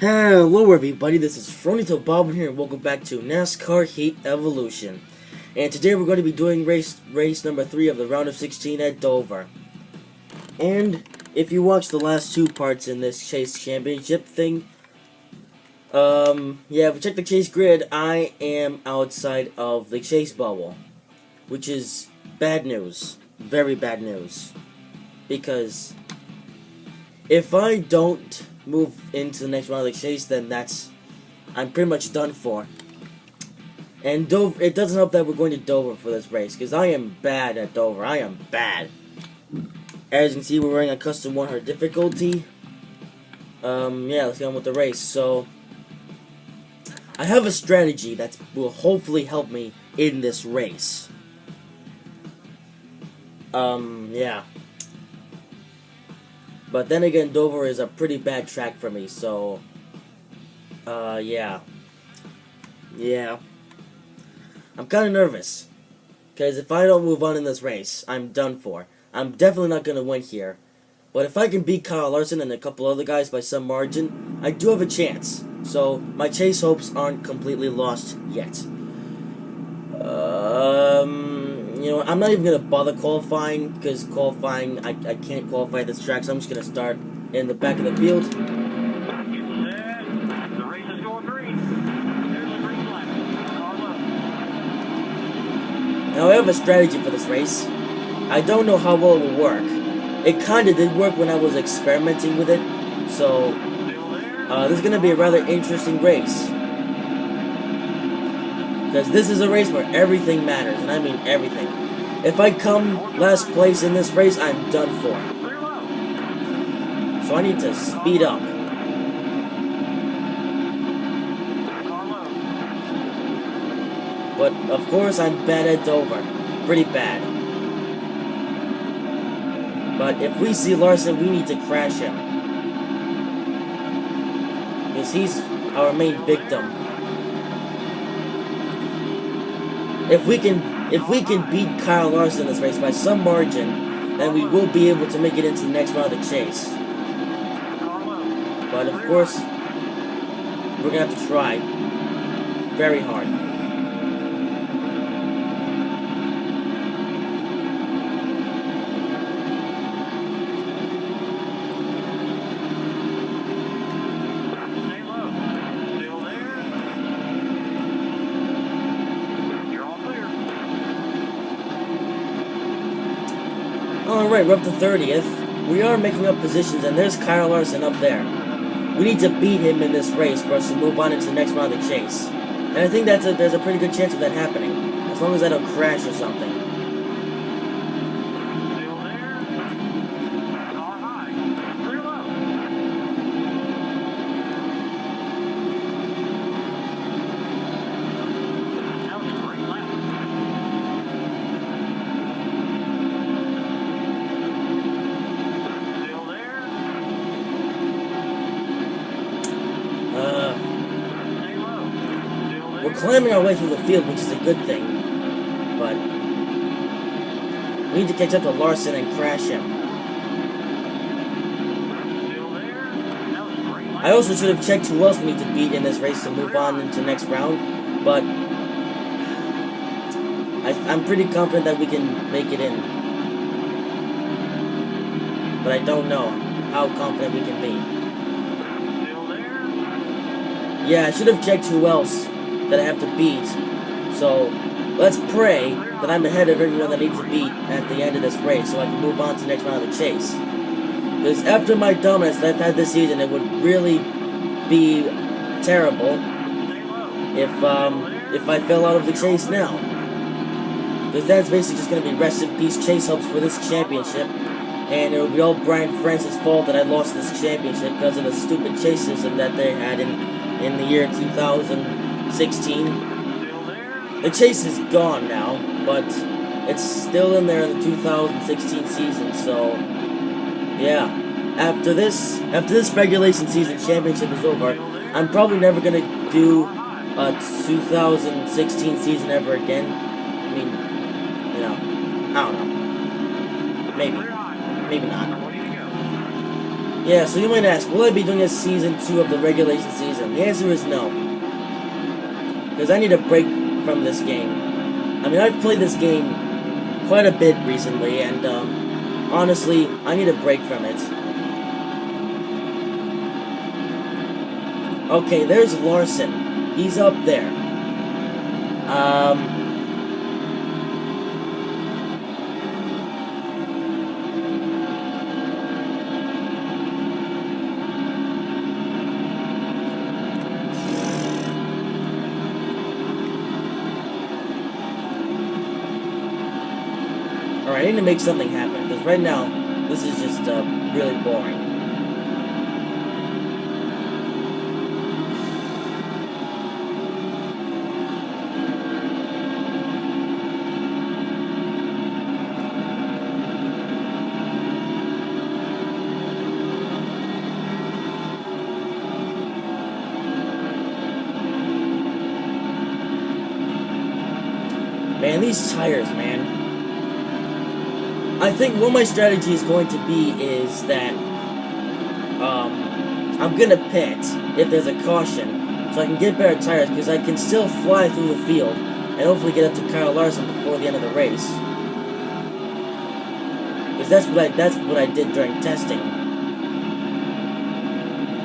Hello everybody, this is Fronito Bob here and welcome back to NASCAR Heat Evolution. And today we're going to be doing race number 3 of the round of 16 at Dover. And if you watch the last two parts in this chase championship thing, if we check the chase grid, I am outside of the chase bubble. Which is bad news. Very bad news. Because if I don't move into the next round of the chase, then I'm pretty much done for. And Dover, it doesn't help that we're going to Dover for this race, because I am bad at Dover. I am bad. As you can see, we're running a custom 100 difficulty. Let's get on with the race. So, I have a strategy that will hopefully help me in this race. But then again, Dover is a pretty bad track for me, so, yeah. I'm kind of nervous, because if I don't move on in this race, I'm done for. I'm definitely not going to win here. But if I can beat Kyle Larson and a couple other guys by some margin, I do have a chance. So, my chase hopes aren't completely lost yet. I'm not even going to bother qualifying, because qualifying, I can't qualify at this track, so I'm just going to start in the back of the field. The race is going green. There's a green flag. Now, I have a strategy for this race. I don't know how well it will work. It kind of did work when I was experimenting with it, so this is going to be a rather interesting race. Because this is a race where everything matters, and I mean everything. If I come last place in this race, I'm done for. So I need to speed up. But, of course, I'm bad at Dover. Pretty bad. But if we see Larson, we need to crash him. Because he's our main victim. If we can beat Kyle Larson in this race by some margin, then we will be able to make it into the next round of the chase. But of course, we're gonna have to try very hard. Alright, we're up to 30th. We are making up positions, and there's Kyle Larson up there. We need to beat him in this race for us to move on into the next round of the chase. And I think there's a pretty good chance of that happening, as long as I don't crash or something. We're climbing our way through the field, which is a good thing, but we need to catch up to Larson and crash him. I also should have checked who else we need to beat in this race to move on into the next round, but I'm pretty confident that we can make it in. But I don't know how confident we can be. Yeah, I should have checked who else that I have to beat. So, let's pray that I'm ahead of everyone that needs to beat at the end of this race so I can move on to the next round of the chase. Because after my dominance that I've had this season, it would really be terrible if I fell out of the chase now. Because that's basically just going to be rest in peace chase hopes for this championship. And it will be all Brian Francis' fault that I lost this championship because of the stupid chase system that they had in the year 2016. The chase is gone now, but it's still in there in the 2016 season, so yeah. After this regulation season championship is over, I'm probably never gonna do a 2016 season ever again. I mean, I don't know. Maybe not. Yeah, so you might ask, will I be doing a Season 2 of the regulation season? The answer is no. Because I need a break from this game. I mean, I've played this game quite a bit recently, and honestly, I need a break from it. Okay, there's Larson. He's up there. Alright, I need to make something happen, because right now, this is just really boring. Man, these tires, man. I think what my strategy is going to be is that I'm gonna pit if there's a caution, so I can get better tires, because I can still fly through the field and hopefully get up to Kyle Larson before the end of the race. Because that's what I did during testing,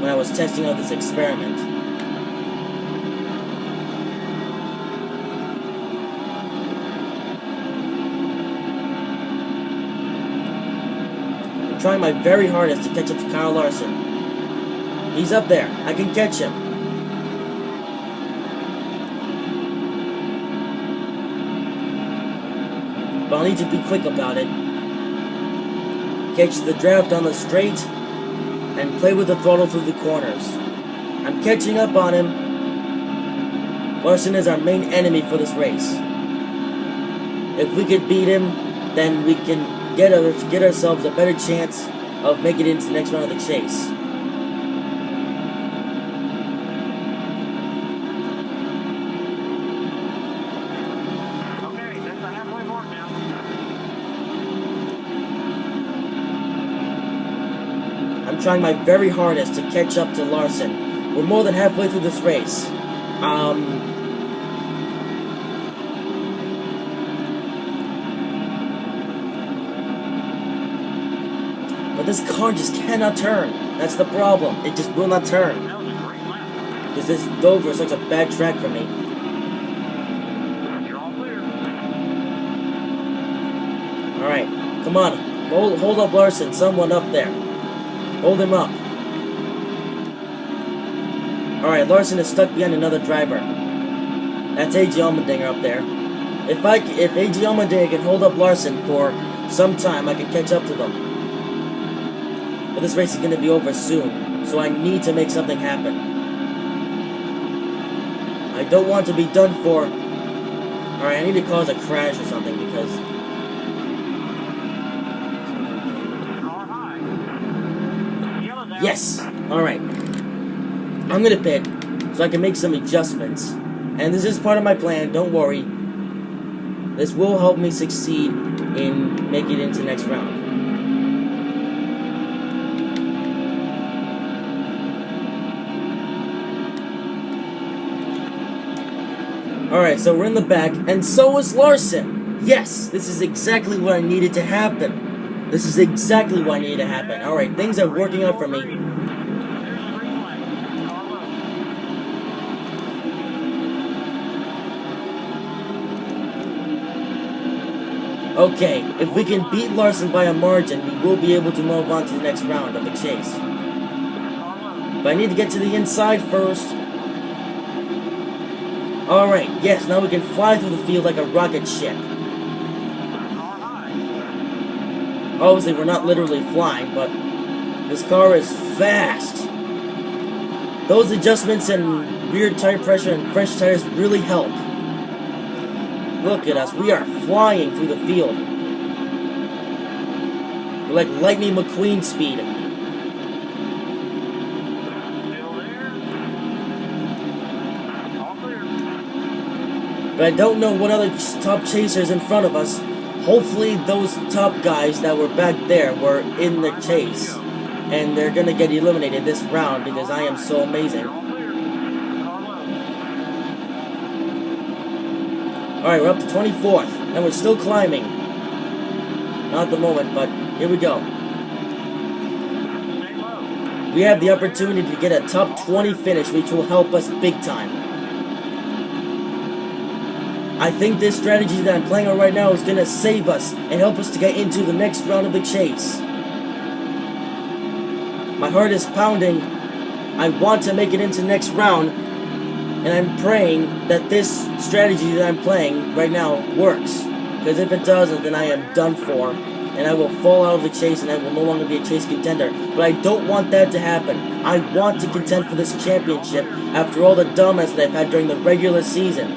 when I was testing out this experiment. Trying my very hardest to catch up to Kyle Larson. He's up there. I can catch him. But I'll need to be quick about it. Catch the draft on the straight and play with the throttle through the corners. I'm catching up on him. Larson is our main enemy for this race. If we could beat him, then we can get ourselves a better chance of making it into the next round of the chase. Okay, that's the halfway mark now. I'm trying my very hardest to catch up to Larson. We're more than halfway through this race. But this car just cannot turn. That's the problem. It just will not turn. That was a great lap. Because this Dover is such a bad track for me. You're all clear. Alright, come on. Hold up Larson. Someone up there. Hold him up. Alright, Larson is stuck behind another driver. That's A.J. Allmendinger up there. If A.J. Allmendinger can hold up Larson for some time, I can catch up to them. But this race is going to be over soon, so I need to make something happen. I don't want to be done for. Alright, I need to cause a crash or something, because Car high. Yellow down. yes! Alright. I'm going to pit, so I can make some adjustments. And this is part of my plan, don't worry. This will help me succeed in making it into the next round. Alright, so we're in the back, and so is Larson! Yes! This is exactly what I needed to happen. This is exactly what I needed to happen. Alright, things are working out for me. There's the green flag. Car low. Okay, if we can beat Larson by a margin, we will be able to move on to the next round of the chase. Car low. But I need to get to the inside first. Alright, yes, now we can fly through the field like a rocket ship. Car high. Obviously, we're not literally flying, but this car is fast. Those adjustments and rear tire pressure and fresh tires really help. Look at us, we are flying through the field. We're like lightning McQueen speed. Still there. All clear. But I don't know what other top chasers in front of us. Hopefully those top guys that were back there were in the chase. and they're gonna get eliminated this round because I am so amazing. Alright, we're up to 24th, and we're still climbing. Not at the moment, but here we go. We have the opportunity to get a top 20 finish, which will help us big time. I think this strategy that I'm playing on right now is going to save us and help us to get into the next round of the chase. My heart is pounding. I want to make it into the next round, and I'm praying that this strategy that I'm playing right now works. Because if it doesn't, then I am done for, and I will fall out of the chase, and I will no longer be a chase contender. But I don't want that to happen. I want to contend for this championship after all the dumbness that I've had during the regular season.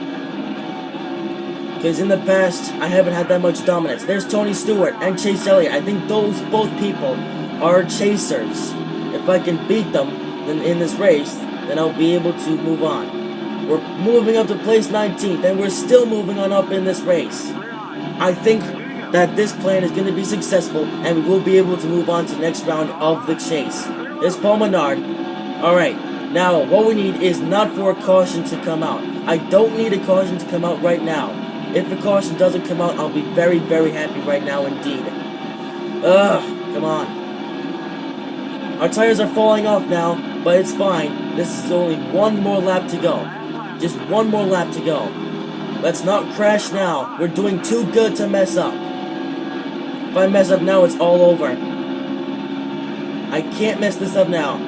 Because in the past, I haven't had that much dominance. There's Tony Stewart and Chase Elliott. I think those both people are chasers. If I can beat them in this race, then I'll be able to move on. We're moving up to place 19th, and we're still moving on up in this race. I think that this plan is going to be successful, and we will be able to move on to the next round of the chase. There's Paul Menard. Alright, now what we need is not for a caution to come out. I don't need a caution to come out right now. If a caution doesn't come out, I'll be very, very happy right now indeed. Come on. Our tires are falling off now, but it's fine. This is only one more lap to go. Just one more lap to go. Let's not crash now. We're doing too good to mess up. If I mess up now, it's all over. I can't mess this up now.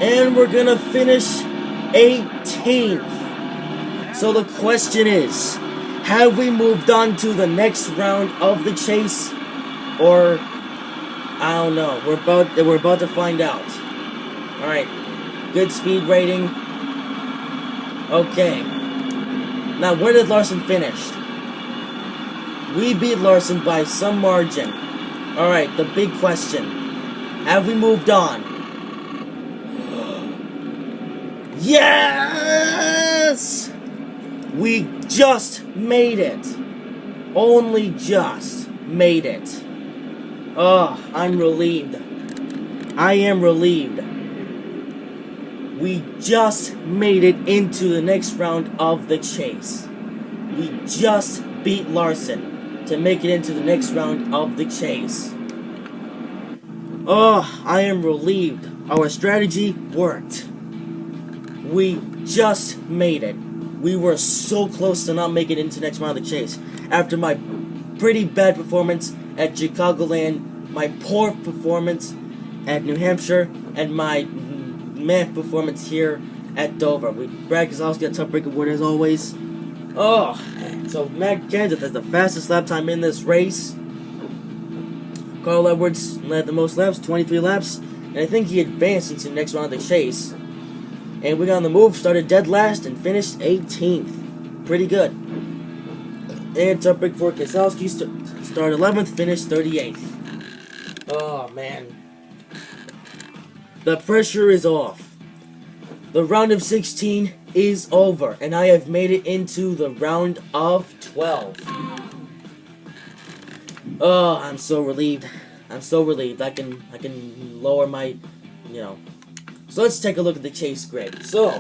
And we're gonna finish 18th. So the question is, have we moved on to the next round of the chase? Or, I don't know. We're about to find out. Alright. Good speed rating. Okay. Now, where did Larson finish? We beat Larson by some margin. Alright, the big question. Have we moved on? Yes! We just made it. Only just made it. Oh, I'm relieved. I am relieved. We just made it into the next round of the chase. We just beat Larson to make it into the next round of the chase. Oh, I am relieved. Our strategy worked. We just made it. We were so close to not making it into the next round of the chase. After my pretty bad performance at Chicagoland, my poor performance at New Hampshire, and my meh performance here at Dover. Brad Keselowski got a tough break award as always. Oh, so Matt Kenseth has the fastest lap time in this race. Carl Edwards led the most laps, 23 laps, and I think he advanced into the next round of the chase. And we got on the move, started dead last, and finished 18th. Pretty good. And tough break for Keselowski, started 11th, finished 38th. Oh, man. The pressure is off. The round of 16 is over, and I have made it into the round of 12. Oh, I'm so relieved. I'm so relieved. I can lower my, So let's take a look at the chase grid. So,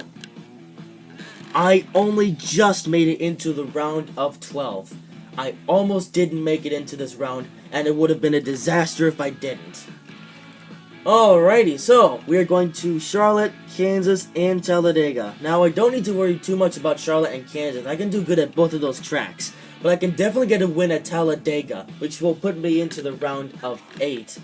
I only just made it into the round of 12. I almost didn't make it into this round, and it would have been a disaster if I didn't. Alrighty, so we are going to Charlotte, Kansas, and Talladega. Now, I don't need to worry too much about Charlotte and Kansas. I can do good at both of those tracks. But I can definitely get a win at Talladega, which will put me into the round of 8.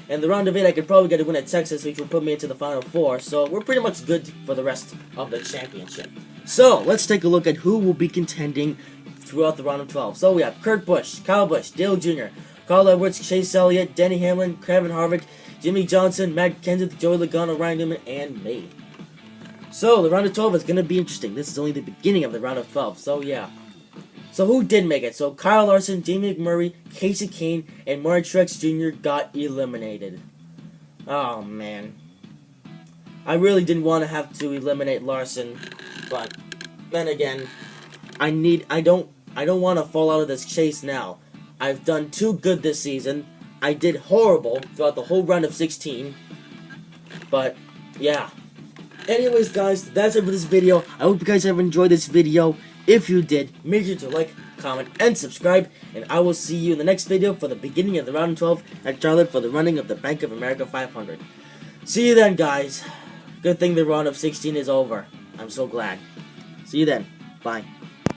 And the round of 8, I could probably get a win at Texas, which will put me into the final 4. So we're pretty much good for the rest of the championship. So, let's take a look at who will be contending throughout the round of 12. So we have Kurt Busch, Kyle Busch, Dale Jr., Carl Edwards, Chase Elliott, Denny Hamlin, Kevin Harvick, Jimmy Johnson, Matt Kenseth, Joey Logano, Ryan Newman, and me. So, the round of 12 is going to be interesting. This is only the beginning of the round of 12, so yeah. So, who did make it? So, Kyle Larson, Jamie McMurray, Casey Kane, and Martin Truex Jr. got eliminated. Oh, man. I really didn't want to have to eliminate Larson, but then again, I don't want to fall out of this chase now. I've done too good this season. I did horrible throughout the whole run of 16. But, yeah. Anyways, guys, that's it for this video. I hope you guys have enjoyed this video. If you did, make sure to like, comment, and subscribe. And I will see you in the next video for the beginning of the round 12 at Charlotte for the running of the Bank of America 500. See you then, guys. Good thing the run of 16 is over. I'm so glad. See you then. Bye.